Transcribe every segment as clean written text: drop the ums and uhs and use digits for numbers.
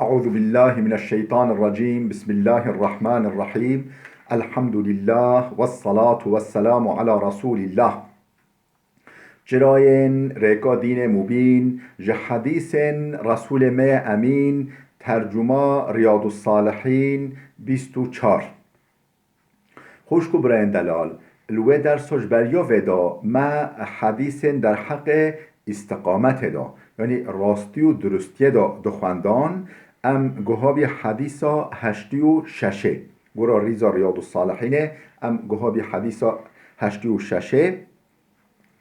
أعوذ بالله من الشيطان الرجيم بسم الله الرحمن الرحيم الحمد لله والصلاة والسلام على رسول الله جراين ريكا دين مبين جحديث رسول ما أمين ترجمة رياض الصالحين 24 خوشكو براين دلال الوه در سجبریا ودا ما حدیث در حق استقامت دا یعنی راستی و درستی دا دخواندان ام گوهابی حدیثا هشتی و ششه گورا ریزا ریاض الصالحینه ام گوهابی حدیثا هشتی و ششه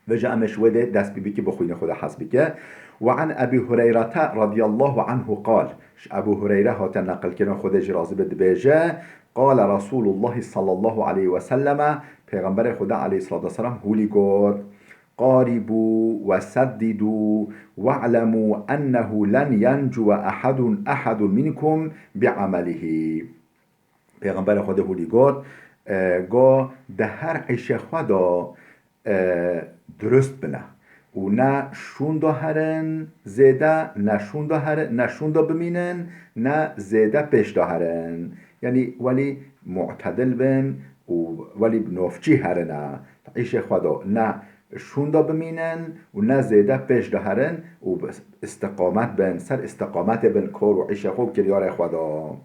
و جا امش وده دست بی که بخوین خدا حسبی که وعن أبي هريرة رضي الله عنه قال أبو هريرة هات نقل كنا خود جرازي بدبيجة قال رسول الله صلى الله عليه وسلم پیغمبر خدا عليه الصلاة والسلام هولي قد قاربوا وسددوا واعلموا أنه لن ينجو أحد منكم بعمله پیغمبر خدا هولي قد گا ده هر عیش خدا درست بنه و نه شوندا هرن زیده نه شوندا بمینن نه زیده پیش هرن یعنی ولی معتدل بن و ولی بنوفچی هرنه عیش خدا نه شوندا بمینن و نه زیده پیش هرن و استقامت بن سر استقامت بن کار و عیش خوب کریار خدا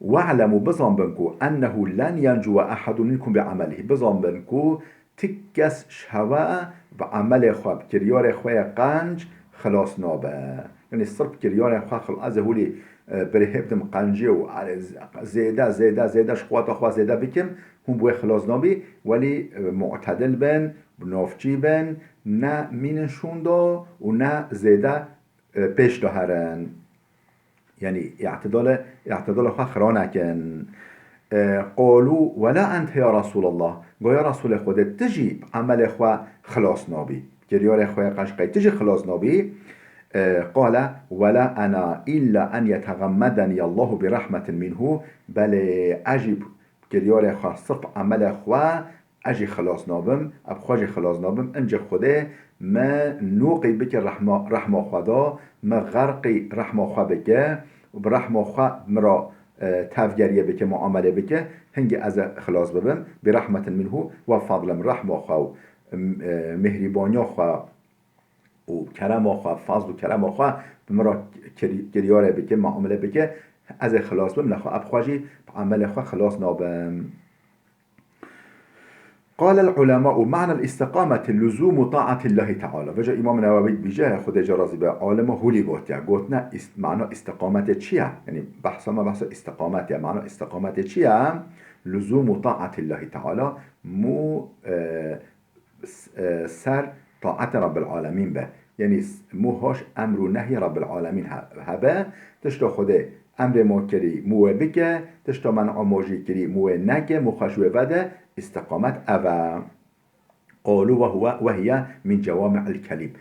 واعلموا بزن بنكو أنه لن ينجو أحد منكم بعمله بزن بنكو تكس شواء بعمل خواب كريار خواه قنج خلاص نابه يعني الصرف كريار خواه خلاص هولي برهبتم قنجي و زيادة شقوات خواه زيادة بكم هم بوه خلاص نابي ولي معتدل بن بنافجي بن نا مينشون دا و نا زيادة پیش دا هرن يعني اعتدال خواه خرانكن قالوا ولا أنت يا رسول الله قال يا رسول خودت تجي عمل خواه خلاص نابي كريار خواه قشقي تجي خلاص نابي قال ولا أنا إلا أن يتغمدني الله برحمة منه بل أجيب كريار خواه صرف عمل خواه أجي خلاص نابم أبخواجي خلاص نابم أنجي خوده ما نوقي بك رحمة خدا ما غرقي رحمة خواه بك وبرحمة خواه مرا تفگریه بکه معامله بکه هنگی از خلاص ببم برحمت منه و فضل رحمه خواه مهربانی خواه و کرم خواه فضل و کرم خواه مرا گریاره بکه معامله بکه از خلاص ببم نخواه ابخواجی عمل خواه خلاص نابم قال العلماء معنى الاستقامة لزوم طاعة الله تعالى وجا امام نووي بيجاه خود جرازي به عالم هولي قوتنا معنى استقامة چيه يعني بحث استقامة معنى استقامة چيه لزوم طاعة الله تعالى مو سر طاعة رب العالمين به يعني مو هاش امر و نهي رب العالمين هبه تشتا خوده امر ما کری موه بکه تشتا منع ماجی کری موه نکه مخشوه بده استقامت اوه قالوا وهي من جوامع الكلم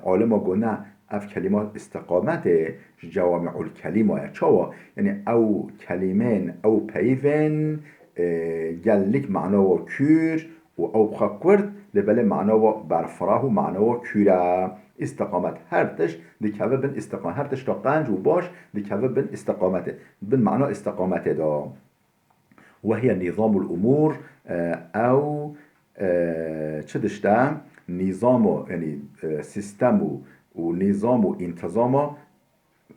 عالم قلنا اف كلمات استقامت جوامع الكلمة چاوا يعني او كلمين او بيفن جلك معناه كير و او بخكورد لبله معناه برفراه و معناه كيرا استقامت هرتش دكابه بن استقامت هرتش تا قنج و باش دكابه بن استقامت بن معنى استقامت دا وهي نظام الأمور أو چدشتا نظام يعني سيستم و نظام و انتظام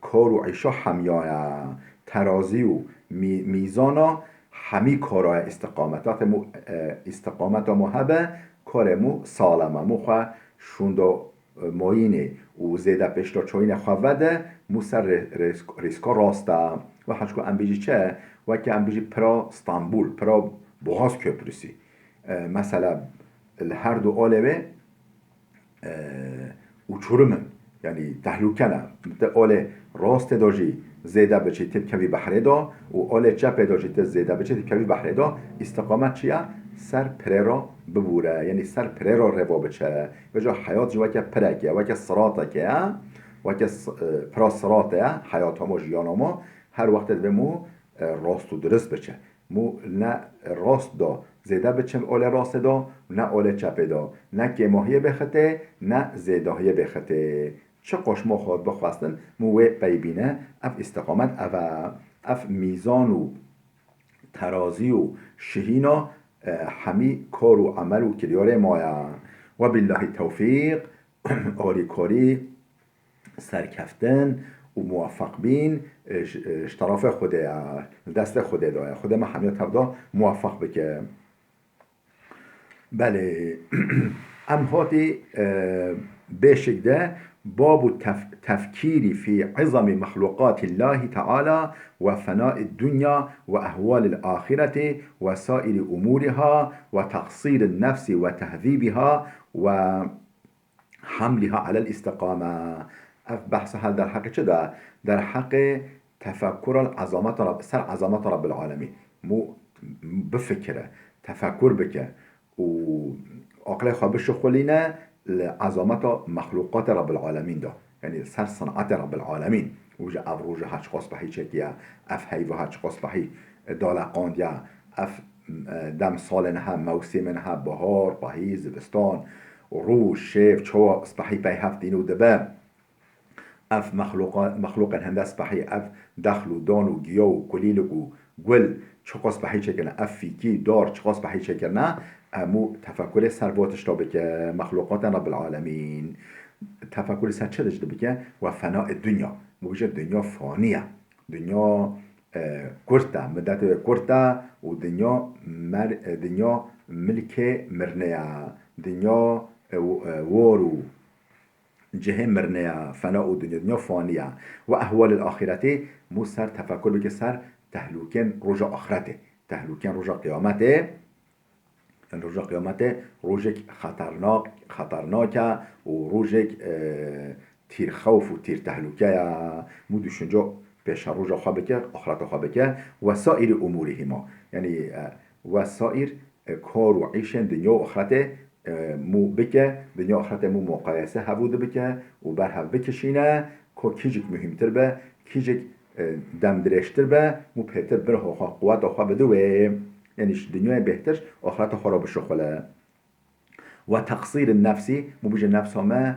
کار و عیشا همیانه ترازی و میزانا همی کارای استقامت مو هبه کار مو سالمه مو خواه شوندا ماینه و زیده پشتا چوینه خواهده مو سر ریسکا راسته و هشکو انبیجی چه و که انبیجی پرا استانبول پرا بوغاز köprüsü مثلا هر دو آلوه uçurumun yani tehlikene آله راست داجی زیده بچه تب کوی بحره دا و آله چپ داجی تب زیده بچه تب کوی بحره دا استقامت چیه؟ سر پره را ببوره یعنی سر پره را روا بچه و جا حیات جو وکه پره که وکه سراته که وکه پرا سراته حیات ما جیان ما هر وقت بمو راست و درست بچه مو نه راست دا زیده بچم آله راست دا نه آله چپ دا نه که ماهیه بخته نه زیداهیه بخته چه قشما خود بخواستن موه بیبینه اف استقامت اف میزان و ترازی و شهینا همی کار و عمل و کریار مایا و بالله توفیق آری کاری سرکفتن و موفق بین اشتراف خوده دست خوده داره خود ما همیت تبدا موفق بکه بله ام هاتی بشكده باب التفكير في عظم مخلوقات الله تعالى وفناء الدنيا وأهوال الآخرة وسائر أمورها وتقصير النفس وتهذيبها وحملها على الاستقامة بحث هذا در حق چه در حق تفكر العظمات رب سر عظمات رب العالمين مو بفكره تفكر بك و عقل خوابش خلينا لعظمت مخلوقات رب العالمين ده يعني سر صنعت رب العالمين وجه افروج هاش قص بحي چکیا اف هیو هاش قص بحي دالقاند یا اف دم سالنها موسمنها بهار بحي زبستان روز شيف چو اصبحي بي هفتين ودبا اف مخلوق هندس بحي اف دخل و دان و گیا و کلیلک و گل چو قص بحي چکنه اف فيكي دار چو قص بحي چکنه امو تفکر سر باتش تا بکه مخلوقات رب العالمین تفکر سر چه داشته بکه و فناء دنیا موجه دنیا فانیه دنیا کرته مدت کرته و دنیا ملک مرنه دنیا وارو جهه مرنه فناء و دنیا فانیه و احوال الاخرته مو سر تفکر بکه سر تهلوکن رجا آخرته تهلوکن رجا قیامته روز قیامت روزک خطرناکه و روزک تیر خوف و تیر تهلوکه مودشونجا پیش روز خواه بکه آخرت خواه بکه و سایر اموره ما یعنی و سایر کار و عیشن دنیا و آخرت مو بکه دنیا آخرت مو مقایسه هبوده بکه و بر هم بکشینه که کیجک مهمتر به کیجک دم درشتر به مو پیتر بره خواه قوت خواه بدوه یعنی دنیای بهتر آخرت خراب شخله و تقصیر النفسی مبیج نفس ما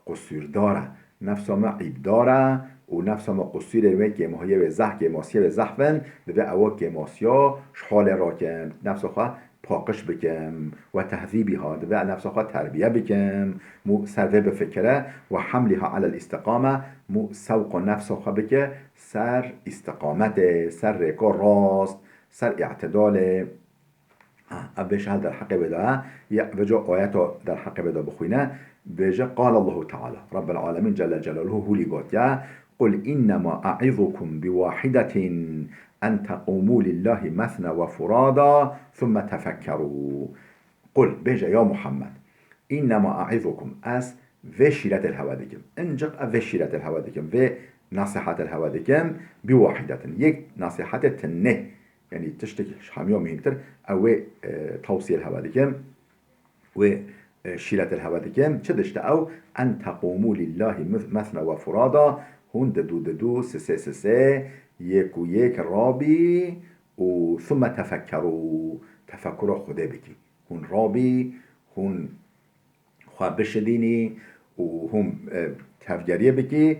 قصور داره نفس ما عیب داره و نفس ما قصور می که ماهیه به زح که ماسیه به زحفن به اوا که ماسیا شحال راکم نفس خواه پاقش بکم و تهذیبی ها به نفس خواه تربیه بکم مو سروه بفکره و حملها على الاستقامه مو سوق نفس خواه بکه سر استقامت سر ریکا راست سر اعتدال ابش هذا در حق بدا یا بجا آیات در حق بدا بخوینه بجا قال الله تعالى رب العالمين جل جلاله هو لقات قل إنما أعظكم بواحدة أن تقوموا لله مثنى وفرادا ثم تفكروا قل بجا يا محمد إنما أعظكم أس في شيرة الهوادكم انجق في شيرة الهوادكم في نصيحة الهوادكم بواحدة يك نصيحة تنه يعني تشتكي حامية مهمتر أو توصيل هوادكم وشيلة الهوادكم تشدشت أو أن تقوموا لله مثنى وفرادا هون ددو سسي يكو يك رابي ثم تفكروا خده بكي هون رابي هون خواب بشديني وهم تفجرية بكي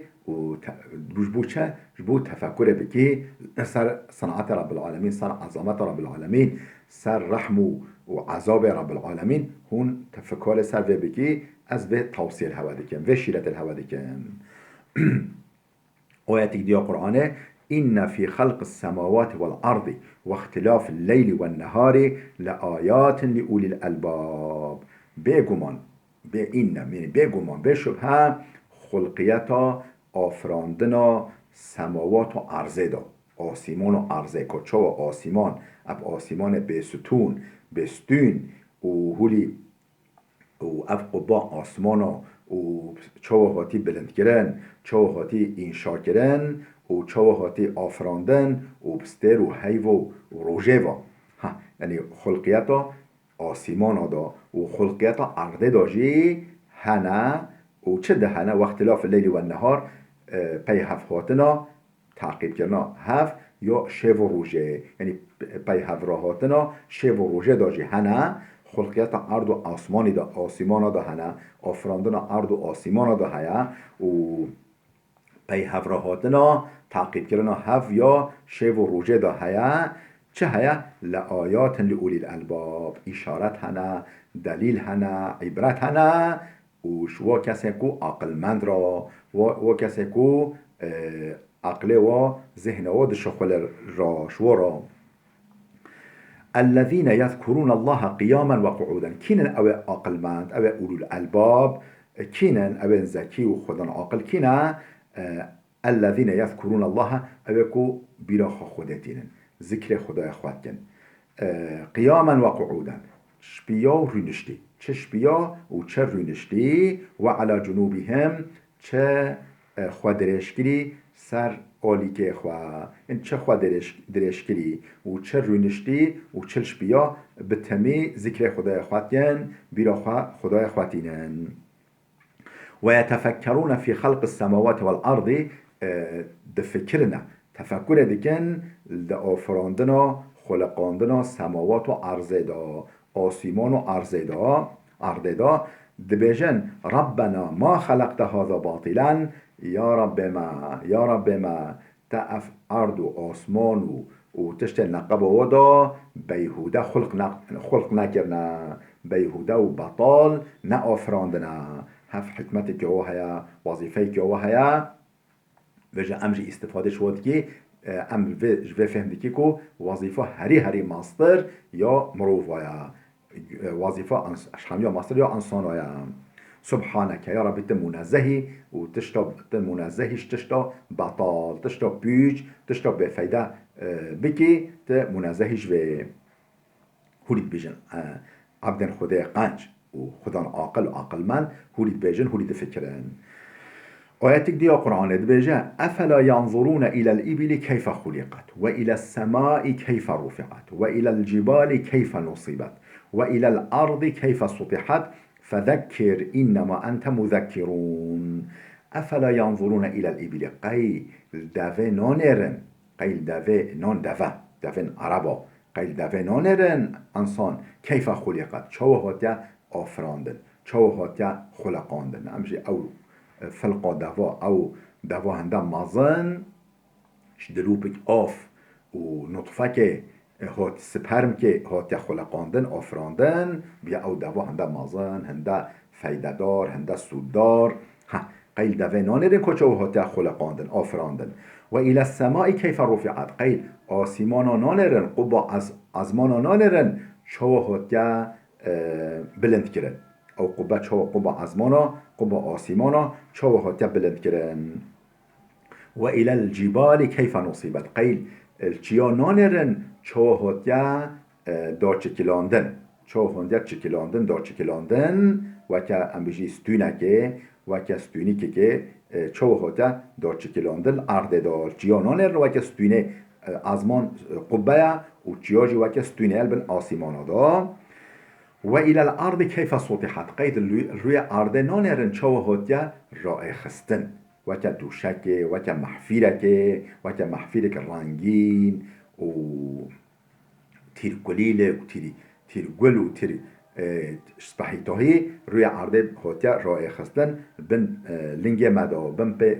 جبو تفكر بكي سر صنعة رب العالمين سر عظمة رب العالمين سر رحم وعذاب رب العالمين هون تفكر سر بكي از به توصيل هوادكم و شيرة الهوادكم آياتك دي قرآن إن في خلق السماوات والأرض واختلاف الليل والنهار لآيات لأولي الألباب بيقمان بيقمان بشبه خلقيتا آفراندنا سماوات و عرضه دا آسیمان و عرضه کچا و آسیمان اب آسیمان بستون بستون و هولی و اب قبا آسمان و چاوهاتی بلند کرن چاوهاتی انشا کرن و چاوهاتی آفراندن و بستر و حیو و روژه و یعنی خلقیتا آسیمان دا و خلقیتا عرضه دا جی هنه و چه ده هنه و اختلاف اللیل و النهار پی هفت هاتنا تعقیب کرنا هفت یا شو و روژه یعنی پی هفت را هاتنا شو و روژه دا جی هنه خلقیت ارد و آسمانی دا آسیمانا دا هنه آفراندن ارد و آسیمانا دا هیا و پی هفراهاتنا تعقیب کردن هف یا شیو و روژه دا هیا چه هیا لآیات لأولی الالباب اشارت هنه دلیل هنه عبرت هنه و شو کسی کو عقلمند را و کسی کو عقل و ذهن و دشخل را شو را الذين يذكرون الله قياما وقعودا كينن او عقلمند او اولو الالباب كينن او ذكي وخدن عاقل كينا الذين يذكرون الله او كو بلا خودتين ذكر خدا خودتين قياما وقعودا شبيا ورنشتي چه شبيا و چه رنشتي وعلى جنوبهم چه خودرشكري سر آلی که خواه این چه خواه درش کری و چه رونشتی و چلش بیا به تمی ذکر خدای خواتین بیرا خواه خدای خواتینن و یتفکرون فی خلق السماوات والارض دفکرنا تفکر دیکن ده آفراندنا خلقاندنا سماوات و ارضه دا آسیمان و ارضه دا دبیجن ربنا ما خلقت هذا باطلا یا رب ما تعف ارض و آسمان و تشت نقب ودا بیهوده خلق نکرنا بیهوده و بطال نه آفراندنا هف حکمت که او هیا وظیفه که او هیا وجه امجی استفاده شد که امر و فهمدی که وظیفه هری ماستر یا مروف ویا وظیفه اشخام یا ماستر یا انسان ویا سبحانك يا رب منزهي وتشتا منزهش تشتا بطال تشتا بيج تشتا بفايدة بكي منزهش و هوليد بيجن عبدن خدا قنج وخدا عاقل من هوليد بيجن هوليد فكرن آياتك دي قرآن بيجا أفلا ينظرون إلى الإبل كيف خلقت وإلى السماء كيف رفعت وإلى الجبال كيف نصبت وإلى الأرض كيف سطحت فذكر إنما أنت مذكرون أفلا ينظرون إلى الإبل قيل دافي نانرن قيل دافي نان دافن عربا قيل دافي نانرن انسان كيف خلقت شو هاتيا آفراندن شو هاتيا خلقاندن امجي او فلقا دوا او دوا هنده مازن شدلوبك آف و نطفه که هات سپرم که هات خلقاندن آفراندن بیا او دوا هنده مازن هنده فیدهدار هنده سوددار قیل دوه نانرن کچه و هات خلقاندن آفراندن و الى السماء کیف رفعت قیل آسیمانا نانرن قبا ازمانا نانرن چه هات بلند کرن او قبا چه قبا ازمانا قبا آسیمانا چه هات بلند کرن و الى الجبال کیف نصیبت قیل چیا نانرن چو هاتیا دا چکلاندن چو هاتیا چکلاندن دا چکلاندن و که امبیجی ستونکه و که ستونی که چو هاتیا دا چکلاندن ارده دا چیا نانرن و که ستونه ازمان قبه و چیاجی و که ستونه البن آسیمانا دا و الى الارض کیف سطحت قید روی ارده نانرن چو هاتیا راه خستن و که دوشکه و که محفیرک رنگین و تیرگلیله و تیرگل و سپحیتاهی روی عرده هاتیا راه خستن بن لنگ مدا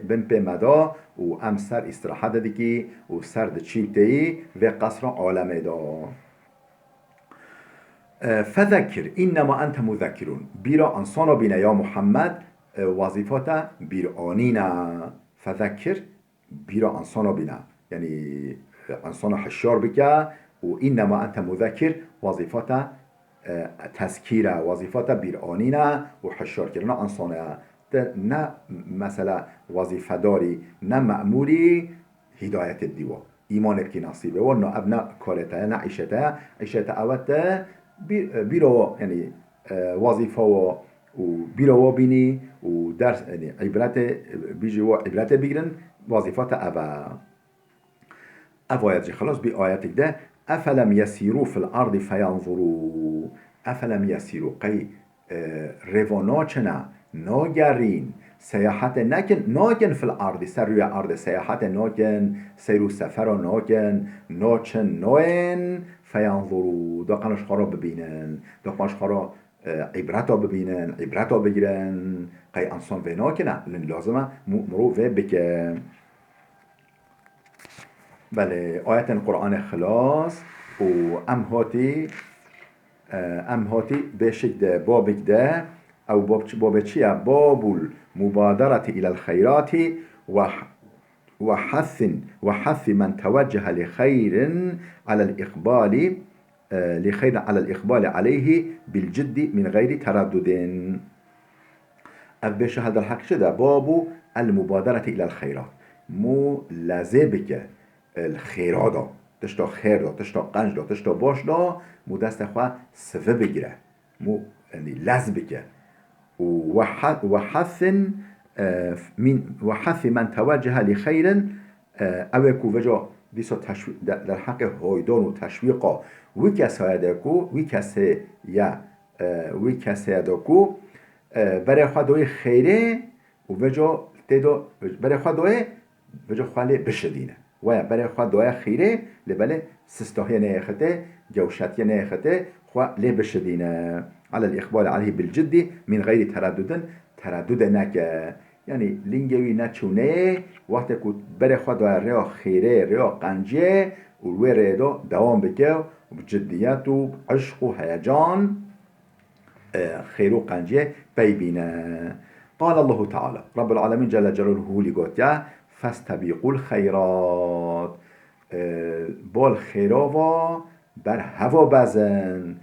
بن پی مدا و ام سر استراحت دیکی و سر د چیوتهی و قصر عالم دا فذکر انما انت مذکرون بیرا انسانا بین یا محمد وظیفات بیر آنینا فذکر بیرا انسانا بینا یعنی انسانا حشار بکه و انما انت مذکر وظیفات تذکیره وظیفات بیر آنینا و حشار کردن انسانا نه مثلا وظیفه داری نه مأموری هدایت دیوا ایمانت کی نصیبه و نه ابنا کارته نه عیشته اوته بیرا یعنی وظیفه و بیرا بینی و درس یعنی عبرت بیجی و عبرت بگیرن وظیفات اوایت خلاص بی آیت ده افلم یسیرو فی الارض فینظرو افلم یسیرو قی روانا چنا ناگرین سیاحت ناکن فی الارض سر روی ارض سیاحت ناکن سیر و سفر ناکن ناچن نوین فینظرو دا قناش خارا ببینن دا قناش خارا عبرتا ببینن عبرتا بگیرن قی انسان و ناکنه لازمه مرو و بکن بله آیت قرآن خلاص و ام هاتی بشک ده بابک ده او باب چیه باب المبادرة الى الخيرات وحث من توجه لخير على الإقبال لخير على الإقبال عليه بالجد من غير تردد أبش هذا الحق شده باب المبادرة إلى الخيرات مو لازبك الخيرات تشتا خير دا تشتا قنج دا تشتا باش دا مو دست خواه سفه بگیره مو يعني لازبك وحث من توجه لخير اوكو وجا دیسا در حق هایدان و تشویقا وی کسی داکو برای خدای خیره و وجا تدا برای خدای وجا خاله بشدینه و برای خدای خیره لبله سستاهی نیخته جوشتی نیخته خواه لی بشدینه على الإقبال عليه بالجد من غير تردد نکه یعنی لینگوی نچونه وقتی که بره خود ریا خیره ریا قنجه و روی ریدا دوام بکه و بجدیت و عشق و هیجان خیر و قنجه بيبينا. قال الله تعالى رب العالمين جل جلاله لقوتيا فاستبقوا الخيرات بال خیراوا بر هوا بزن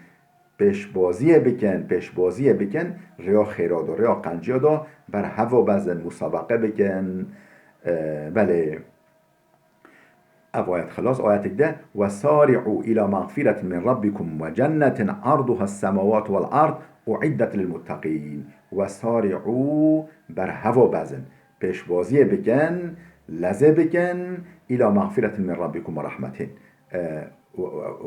پیشبازی بکن ریا خیرات و ریا قنجه دا بر هوا بزن مسابقه بکن بله آیت خلاص آیت ده و سارعوا الى مغفرة من ربكم و جنة عرضها السماوات والارض اعدت للمتقین و سارعوا بر هوا بزن پیشبازی بکن لزه بکن الى مغفرة من ربكم و رحمته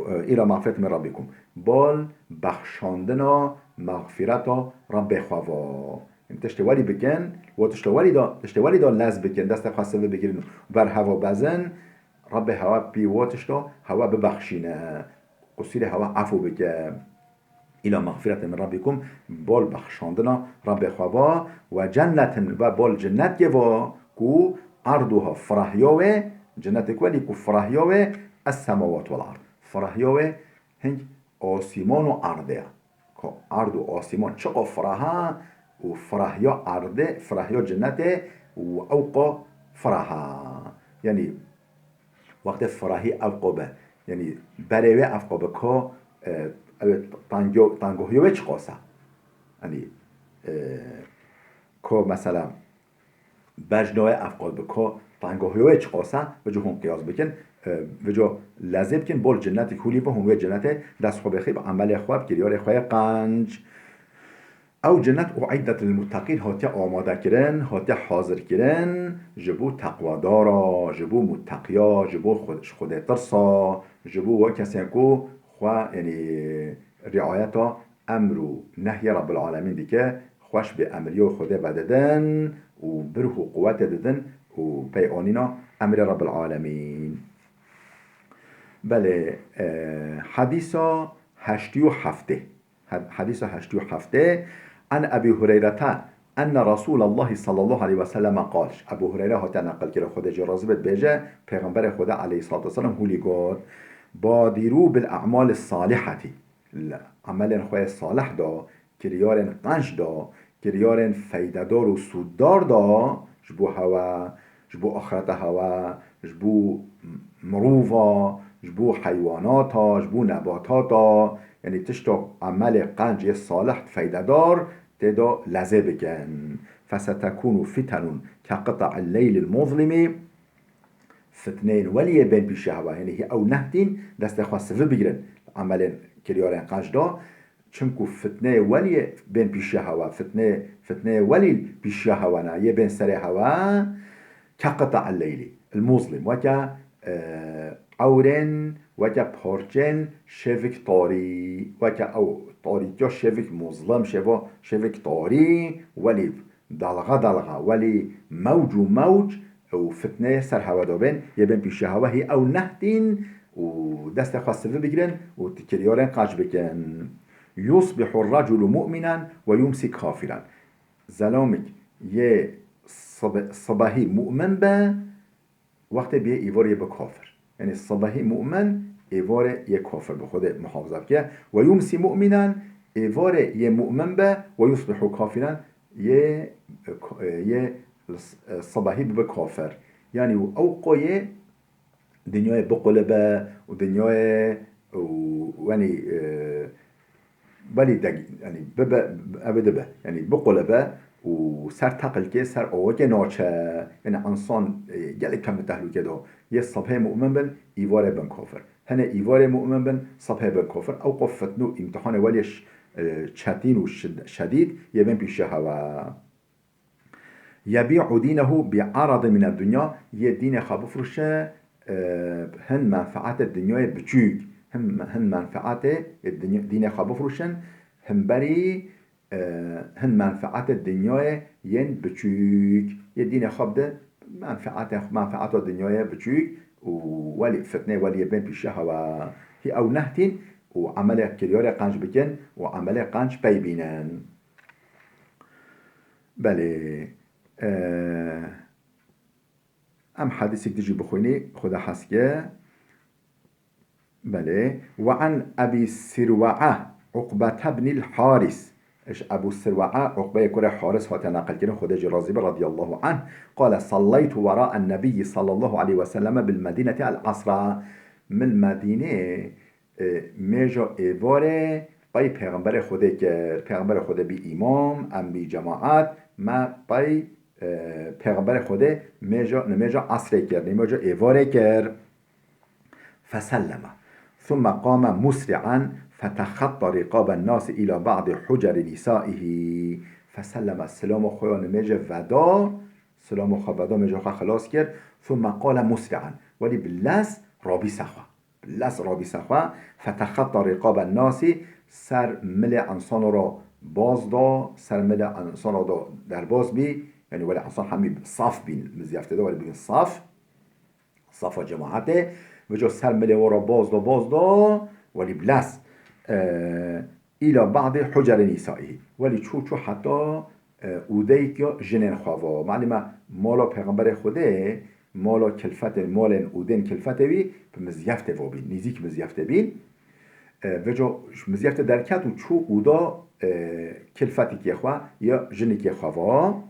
الى مغفرة من ربكم بال بخشاندنا مغفرتا رب خوا تشتوالي بکن و تشتوالي دا لز بکن دست خواسته بگیرن بر هوا بزن رب هوا بیواتش دا هوا ببخشینه قصیر هوا عفو بکن الى مغفرة من ربكم بال بخشاندنا رب خوا و جنت و بال جنت گوا کو عرضها فرحیاوه جنت کوالی کو فرحیاوه السماوات والارض فرحیاوه هنگ آسیمان و عرضه که عرض و آسیمان چقا فرحا و فرحیا عرضه فرحیا جنته و اوقا فرحا یعنی وقت فرحی اوقا به یعنی بریوه اوقا به که تنگوهیوه چقاسه یعنی که مثلا بجنای افقال بکا تنگاهیوه چقاسه و جو هم قیاس بکن و جو لازم بکن بول جنتی کولی و هموی جنت دست خواه بخیب عمل خواب کریار خواه قنج او جنت اعدت للمتقین هاتی آماده کرن هاتی حاضر کرن جبو تقوادارا جبو متقیا جبو خود ترسا جبو و کسی که خواه یعنی رعایتا امر و نهی رب العالمین دیگه خوش به امریو خوده بددن و بره قوت ددن و پیانینا امر رب العالمین بله حدیثا هشتی و هفته عن ابي هريرة ان رسول الله صلى الله عليه وسلم قال ابو هريره هات نقل کرده خود جرازه بيجه پیغمبر خدا علیه الصلاه والسلام هولی گفت بادروا بالاعمال الصالحه عمل خواه صالح دا کریارن قنج دا کریارن فیددار و سوددار دا جبو هوا جبو آخرت هوا جبو مروفا جبو حیواناتا جبو نباتاتا یعنی تشتا عمل قنج صالح فیددار تدا لزه بکن فستكون فتن كقطع الليل المظلم فتنين ولي بين بيشهوا يعني هي او نهتين دست خاصه بگیرن عمل کریارن قنج دا چونکو فتنه ولی بین پیش هوا فتنه ولی پیش هوا نه یه بین سر هوا كقطع الليل المظلم وكا اورن وكا پارچن شفک طاری وكا او طاری جا شفک مظلم شفک طاری ولی دلغه ولی موج و موج و فتنه سر هوا دابن یه بین پیش هوا هی او نهدین و دست خواسته بگیرن و تکریارن قاج بکن. یصبح الرجل مؤمنا و یمسی کافرا. زلامک یه صباحی مؤمن به وقت بیه ایوار به کافر، یعنی صباحی مؤمن ایوار یه کافر به خود محافظت که و یمسی مؤمنا ایوار یه مؤمن به و یصبح کافرا یه صباحی به کافر، یعنی او قایه دنیای بقلبه و دنیای یعنی ولی یعنی ببه یعنی بقلبه و سر تقل که سر آوه ناچه، یعنی انسان گلی کم تحلوکه دا یه صبح مؤمن بن ایوار بن کافر، هنه ایوار مؤمن بن صبح بن کافر او قفتنو امتحان ولیش چتین و شدید یه بن پیشه هوا. یبیع دینه بعرض من الدنیا، یه دین خواب فروشه هن منفعت دنیای بچوک، هن منفعت دین خواب فروشن هم بری هن منفعت دنیای ین بچوک، یه دین خواب ده منفعت دنیای بچوک ولی فتنه ولی بین پیشه هوا هی او نهتین و عمل کریار قنج بکن و عمل قنج پی بینن. بله ام حدیثی که تجي بخويني خدا حسكه. بله وعن أبي السروعة عقبة بن الحارث، إيش أبو السروعة عقبة يكون حارث هو تناقل كده خدا جرازيب رضي الله عنه قال صليت وراء النبي صلى الله عليه وسلم بالمدينة العصر. من مدينة ميجا إيفاره باي پیغمبر خدا که پیغمبر خدا بی امام ام بی جماعت ما باي پیغمبر خدا نمیجا عصر کرد نمیجا ایواره کرد. فسلم ثم قام مسرعا فتخطى رقاب الناس الى بعض حجر نسائه. فسلم السلام خواه نمیجا ودا سلام خواه ودا میجا خلاص کرد. ثم قال مسرعا ولی بلس رابی سخوا فتخطى رقاب الناس سر مل انسان را باز دا سر مل انسان را در باز بی، یعنی ولی انسان همی صف بین مزیفته دا ولی بین صف جماعته و جا سر مل را باز دا ولی بلس الى بعض حجر نسائه ولی چو حتی اوده که جنین خواه معلومه مالا پیغمبر خوده مالا کلفت مال اودن کلفت بی به مزیفته و بین نیزیک مزیفته بین و جا مزیفته درکت و چو اودا کلفتی که خواه یا جنی که خواه.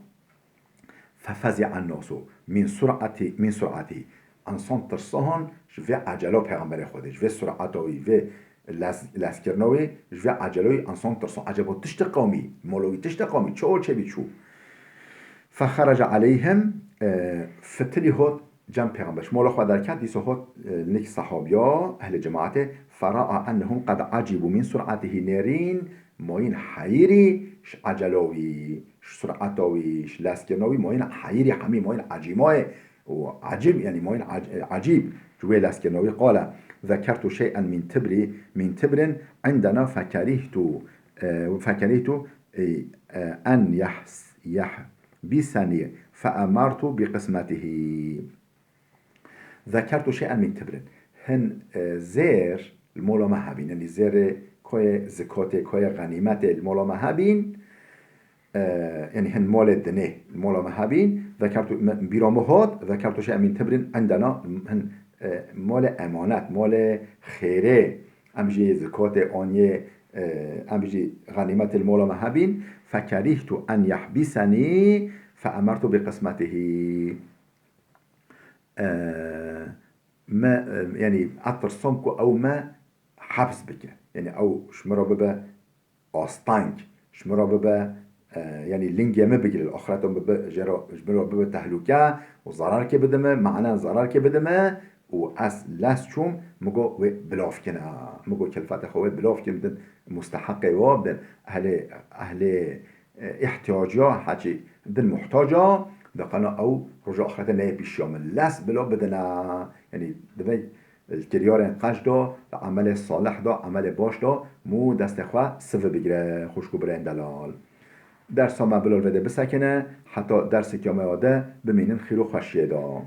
ففزع الناس من سرعتی انسان ترسان جوه عجلا پیغمبر خوده جوه سرعتاوی و لسکرناوی جوه عجلای انسان ترسان عجبا تشت قومی مولوی تشت قومی چه بی چو. فخرج علیهم فتلی هات جمع پیغمبرش مولا خود درکت دیسو هات نک صحابیا اهل جماعت فرا انهم قد عجبوا من سرعته نرین ماین حیری عجلاوی سرعتاوی لسکرناوی ماین حیری حمی ماین عجیمای و عجیب یعنی ماین عجیب جوه لسکرناوی. قال ذكرت شيئا من تبر عندنا فكرهت أن يحبسني فأمرت بقسمته. ذكرت شيئا من تبر هن زير المولا مهبين يعني زير كوي زكاة كوي غنيمة المولا مهبين يعني هن مال دنه المولا مهبين. ذكرت برامهات ذكرت شيئا من تبر عندنا هن مال امانت مال خیره امجی زکات آنیه امجی غنیمت المولا مهبین. فکریهت ان یحبسنی فامرت بقسمته ما یعنی اترسم که او ما حبس بکه یعنی او شمرا ببه آستانک شمرا ببه يعني لينج يما بيجي الآخرات جرا ببه تهلوكه و ضرر که بدمه معنى ضرر که بدمه و از لاس چوم مگو بلاف کنه مگو کلفت خواه بلاف کنه بدن مستحق و بدن اهل احتیاجا حاجی بدن محتاجا دقنا او رجاء آخرت نه بیشیام لاس بلا بدن یعنی دبی الکریار انقاش دا عمل صالح دا عمل باش دا مو دست خواه سفه بگیره خوشکو برین دلال. درس ما بلال وده بسکنه حتی درس که آمده بمینن خیر و خوشیه دا